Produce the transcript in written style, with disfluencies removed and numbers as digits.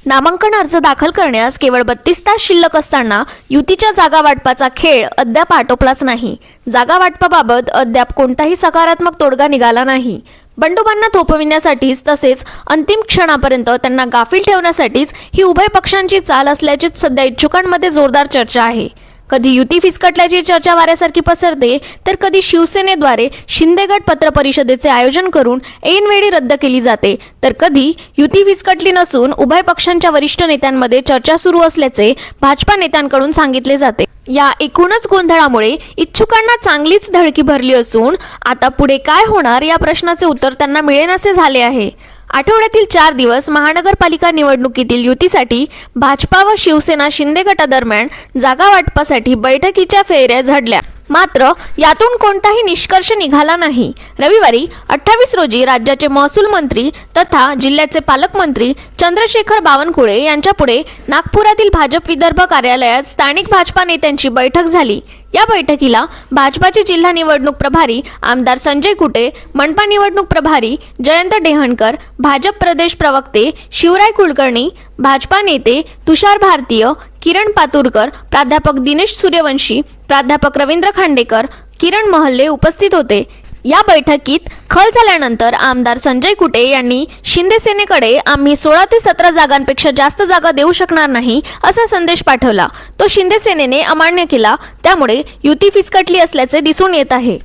नामांकन अर्ज दाखल करण्यास केवळ 32 तास शिल्लक असताना युतीच्या जागा वाटपाचा खेळ अद्याप आटोपलाच नाही। जागा वाटपाबाबत अद्याप कोणताही सकारात्मक तोडगा निघाला नाही। बंडोबांना थोपविण्यासाठीच तसेच अंतिम क्षणापर्यंत त्यांना गाफील ठेवण्यासाठीच ही उभय पक्षांची चाल असल्याचीच सध्या इच्छुकांमध्ये जोरदार चर्चा आहे। कधी युती फिसकटल्याची चर्चा वाऱ्यासारखी पसरते, तर कधी शिवसेनेद्वारे शिंदे गट पत्र परिषदेचे आयोजन करून ऐनवेळी रद्द केली जाते, तर कधी युती फिसकटली नसून उभय पक्षांच्या वरिष्ठ नेत्यांमध्ये चर्चा सुरू असल्याचे भाजपा नेत्यांकडून सांगितले जाते। या एकूणच गोंधळामुळे इच्छुकांना चांगलीच धडकी भरली असून आता पुढे काय होणार या प्रश्नाचे उत्तर त्यांना मिळेनासे झाले आहे। आठवड्यातील 4 दिवस महानगरपालिका निवडणुकीतील युतीसाठी भाजपा व शिवसेना शिंदे गटादरम्यान जागा वाटपासाठी बैठकीच्या फेऱ्या झडल्या, मात्र यातून कोणताही निष्कर्ष निघाला नाही। रविवारी 28 रोजी राज्याचे महसूल मंत्री तथा जिल्ह्याचे पालकमंत्री चंद्रशेखर बावनकुळे यांच्यापुढे नागपुरातील भाजप विदर्भ कार्यालयात स्थानिक भाजपा नेत्यांची बैठक झाली। या बैठकीला भाजपाचे जिल्हा निवडणूक प्रभारी आमदार संजय कुटे, मनपा निवडणूक प्रभारी जयंत डेहणकर, भाजप प्रदेश प्रवक्ते शिवराय कुलकर्णी, भाजपा नेते तुषार भारतीय, किरण पातुरकर, प्राध्यापक दिनेश सूर्यवंशी, प्राध्यापक रवींद्र खांडेकर, किरण महल्ले उपस्थित होते। या बैठकीत खल झाल्यानंतर आमदार संजय कुटे यांनी शिंदे सेनेकडे आम्ही 16 ते 17 जागांपेक्षा जास्त जागा देऊ शकणार नाही असा संदेश पाठवला। तो शिंदे सेनेने अमान्य केला, त्यामुळे युती फिसकटली असल्याचे दिसून येत आहे।